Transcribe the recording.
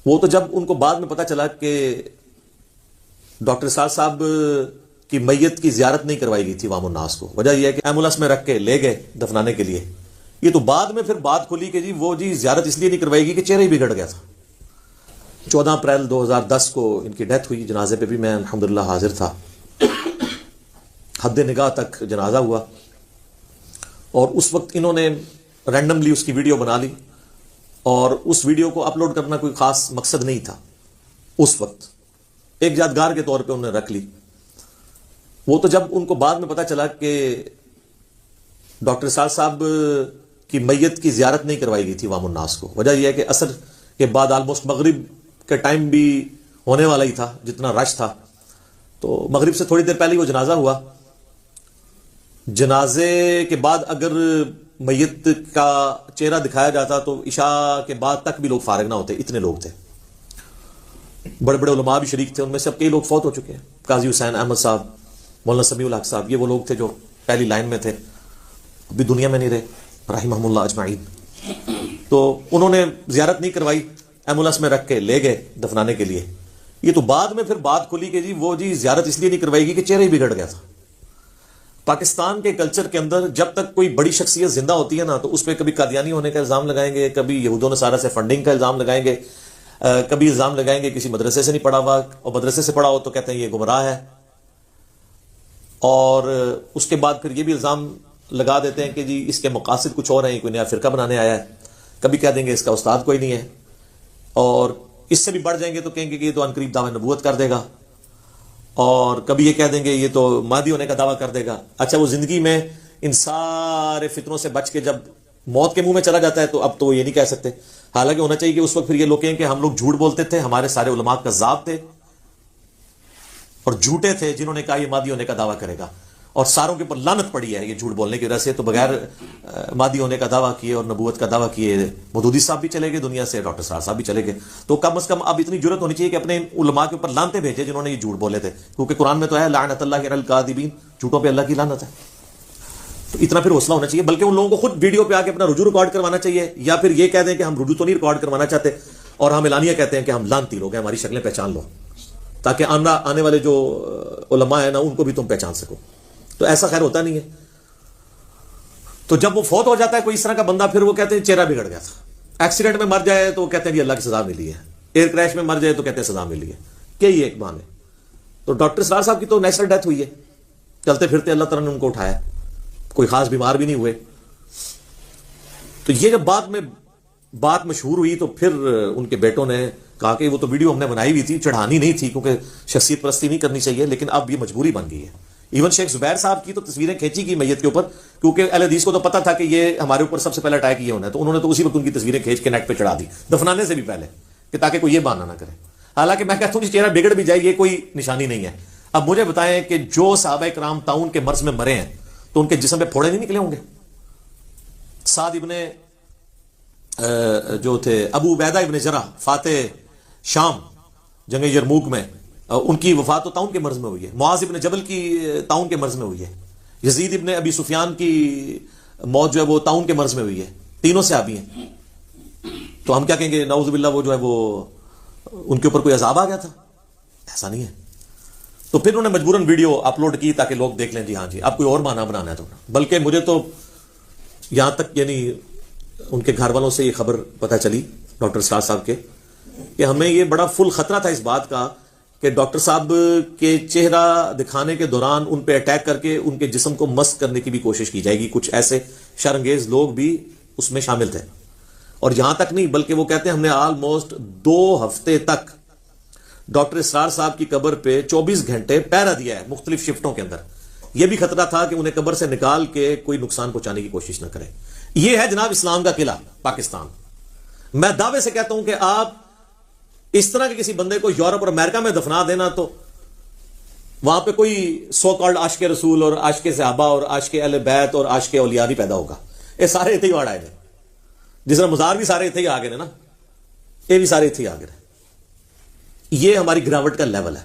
وہ تو جب ان کو بعد میں پتا چلا کہ ڈاکٹر اسرار صاحب کی میت کی زیارت نہیں کروائی گئی تھی عوام الناس کو، وجہ یہ ہے کہ ایمبولینس میں رکھ کے لے گئے دفنانے کے لیے، یہ تو بعد میں پھر بات کھلی کہ جی زیارت اس لیے نہیں کروائی گئی کہ چہرہ ہی بگڑ گیا تھا۔ 14 اپریل 2010 کو ان کی ڈیتھ ہوئی، جنازے پہ بھی میں الحمدللہ حاضر تھا، حد نگاہ تک جنازہ ہوا، اور اس وقت انہوں نے رینڈملی اس کی ویڈیو بنا لی، اور اس ویڈیو کو اپلوڈ کرنا کوئی خاص مقصد نہیں تھا، اس وقت ایک یادگار کے طور پہ انہوں نے رکھ لی۔ وہ تو جب ان کو بعد میں پتا چلا کہ ڈاکٹر اسرار صاحب کی میت کی زیارت نہیں کروائی گئی تھی عوام الناس کو، وجہ یہ ہے کہ عصر کے بعد آلموسٹ مغرب کا ٹائم بھی ہونے والا ہی تھا، جتنا رش تھا، تو مغرب سے تھوڑی دیر پہلے وہ جنازہ ہوا۔ جنازے کے بعد اگر میت کا چہرہ دکھایا جاتا تو عشاء کے بعد تک بھی لوگ فارغ نہ ہوتے، اتنے لوگ تھے، بڑے بڑے علماء بھی شریک تھے، ان میں سے اب کئی لوگ فوت ہو چکے ہیں، قاضی حسین احمد صاحب، مولانا سمیع الحق صاحب، یہ وہ لوگ تھے جو پہلی لائن میں تھے، ابھی دنیا میں نہیں رہے، رحمہم اللہ اجمعین۔ تو انہوں نے زیارت نہیں کروائی، ایمبولینس میں رکھ کے لے گئے دفنانے کے لیے، یہ تو بعد میں پھر بات کھلی کہ جی زیارت اس لیے نہیں کروائی گئی کہ چہرہ ہی بگڑ گیا تھا۔ پاکستان کے کلچر کے اندر جب تک کوئی بڑی شخصیت زندہ ہوتی ہے نا، تو اس پہ کبھی قادیانی ہونے کا الزام لگائیں گے، کبھی یہود و نصارہ سے فنڈنگ کا الزام لگائیں گے، کبھی الزام لگائیں گے کسی مدرسے سے نہیں پڑھا ہوا، اور مدرسے سے پڑھا ہو تو کہتے ہیں یہ گمراہ ہے، اور اس کے بعد پھر یہ بھی الزام لگا دیتے ہیں کہ جی اس کے مقاصد کچھ اور ہیں، کوئی نیا فرقہ بنانے آیا ہے، کبھی کہہ دیں گے اس کا استاد کوئی نہیں ہے، اور اس سے بھی بڑھ جائیں گے تو کہیں گے کہ یہ تو عنقریب دعوی نبوت کر دے گا، اور کبھی یہ کہہ دیں گے یہ تو مہدی ہونے کا دعویٰ کر دے گا۔ اچھا، وہ زندگی میں ان سارے فتنوں سے بچ کے جب موت کے منہ میں چلا جاتا ہے تو اب تو وہ یہ نہیں کہہ سکتے، حالانکہ ہونا چاہیے کہ اس وقت پھر یہ لوگ کہیں کہ ہم لوگ جھوٹ بولتے تھے، ہمارے سارے علماء کذاب تھے اور جھوٹے تھے جنہوں نے کہا یہ مہدی ہونے کا دعویٰ کرے گا، اور ساروں کے اوپر لعنت پڑی ہے یہ جھوٹ بولنے کی وجہ سے۔ تو بغیر مہدی ہونے کا دعویٰ کیے اور نبوت کا دعویٰ کیے مودودی صاحب بھی چلے گئے دنیا سے، ڈاکٹر اسرار صاحب بھی چلے گئے، تو کم از کم اب اتنی جرت ہونی چاہیے کہ اپنے علماء کے اوپر لعنتیں بھیجے جنہوں نے یہ جھوٹ بولے تھے، کیونکہ قرآن میں تو ہے لعنت اللہ علی الکاذبین، جھوٹوں پہ اللہ کی لعنت ہے۔ تو اتنا پھر حوصلہ ہونا چاہیے، بلکہ ان لوگوں کو خود ویڈیو پہ آ کے اپنا رجوع ریکارڈ کروانا چاہیے، یا پھر یہ کہہ دیں کہ ہم رجوع تو نہیں ریکارڈ کروانا چاہتے اور ہم اعلانیہ کہتے ہیں کہ ہم لعنتی لوگ ہیں، ہماری شکلیں پہچان لو، تاکہ آنے والے جو علماء ہیں نا ان کو بھی تم پہچان سکو۔ تو ایسا خیر ہوتا نہیں ہے۔ تو جب وہ فوت ہو جاتا ہے کوئی اس طرح کا بندہ، پھر وہ کہتے ہیں چہرہ بگڑ گیا تھا۔ ایکسیڈنٹ میں مر جائے تو وہ کہتے ہیں جی اللہ کی سزا ملی ہے، ایئر کریش میں مر جائے تو کہتے ہیں سزا ملی ہے، کیا یہ ایک بہانے؟ تو ڈاکٹر اسرار صاحب کی تو نیچرل ڈیتھ ہوئی ہے، چلتے پھرتے اللہ تعالیٰ نے ان کو اٹھایا، کوئی خاص بیمار بھی نہیں ہوئے۔ تو یہ جب بعد میں بات مشہور ہوئی تو پھر ان کے بیٹوں نے کہا کہ وہ تو ویڈیو ہم نے بنائی ہوئی تھی، چڑھانی نہیں تھی کیونکہ شخصیت پرستی نہیں کرنی چاہیے، لیکن اب یہ مجبوری بن گئی ہے۔ ایون شیخ زبیر صاحب کی تو تصویریں کھینچی کی میت کے اوپر، کیونکہ اہل حدیث کو تو پتا تھا کہ یہ ہمارے اوپر سب سے پہلے اٹیک یہ ہونا ہے، تو انہوں نے تو اسی وقت ان کی تصویریں کھینچ کے نیٹ پہ چڑھا دی دفنانے سے بھی پہلے، کہ تاکہ کوئی یہ بہانہ نہ کرے۔ حالانکہ میں کہتا ہوں کہ چہرہ بگڑ بھی جائے یہ کوئی نشانی نہیں ہے۔ اب مجھے بتائیں کہ جو صحابہ کرام طاعون کے مرض میں مرے ہیں تو ان کے جسم پہ پھوڑے نہیں نکلے ہوں گے؟ سعد ابن جو تھے ابو عبیدہ ابن جرح فاتح شام جنگ یرموک میں، ان کی وفات تو طاعون کے مرض میں ہوئی ہے، معاذ ابن جبل کی طاعون کے مرض میں ہوئی ہے، یزید ابن ابی سفیان کی موت جو ہے وہ طاعون کے مرض میں ہوئی ہے، تینوں صحابی ہیں۔ تو ہم کیا کہیں گے نعوذ باللہ وہ جو ہے وہ ان کے اوپر کوئی عذاب آ گیا تھا؟ ایسا نہیں ہے۔ تو پھر انہوں نے مجبوراً ویڈیو اپلوڈ کی تاکہ لوگ دیکھ لیں جی ہاں جی اب کوئی اور معنی بنانا ہے تو۔ بلکہ مجھے تو یہاں تک یعنی ان کے گھر والوں سے یہ خبر پتہ چلی ڈاکٹر اسرار صاحب کے کہ ہمیں یہ بڑا فل خطرہ تھا اس بات کا کہ ڈاکٹر صاحب کے چہرہ دکھانے کے دوران ان پہ اٹیک کر کے ان کے جسم کو مسخ کرنے کی بھی کوشش کی جائے گی، کچھ ایسے شرانگیز لوگ بھی اس میں شامل تھے۔ اور یہاں تک نہیں بلکہ وہ کہتے ہیں ہم نے آلموسٹ 2 ہفتے تک ڈاکٹر اسرار صاحب کی قبر پہ 24 گھنٹے پہرا دیا ہے مختلف شفٹوں کے اندر۔ یہ بھی خطرہ تھا کہ انہیں قبر سے نکال کے کوئی نقصان پہنچانے کی کوشش نہ کرے۔ یہ ہے جناب اسلام کا قلعہ پاکستان۔ میں دعوے سے کہتا ہوں کہ آپ اس طرح کے کسی بندے کو یورپ اور امریکہ میں دفنا دینا تو وہاں پہ کوئی سو کالڈ عاشق رسول اور عاشق صحابہ اور عاشق اہل بیت اور عاشق اولیاء نہیں پیدا ہوگا۔ یہ سارے اتنے ہی واڑ آئے، جس طرح مزار بھی سارے اتنے ہی آگے نا، یہ بھی سارے اتنے ہی آگے۔ یہ ہماری گراوٹ کا لیول ہے۔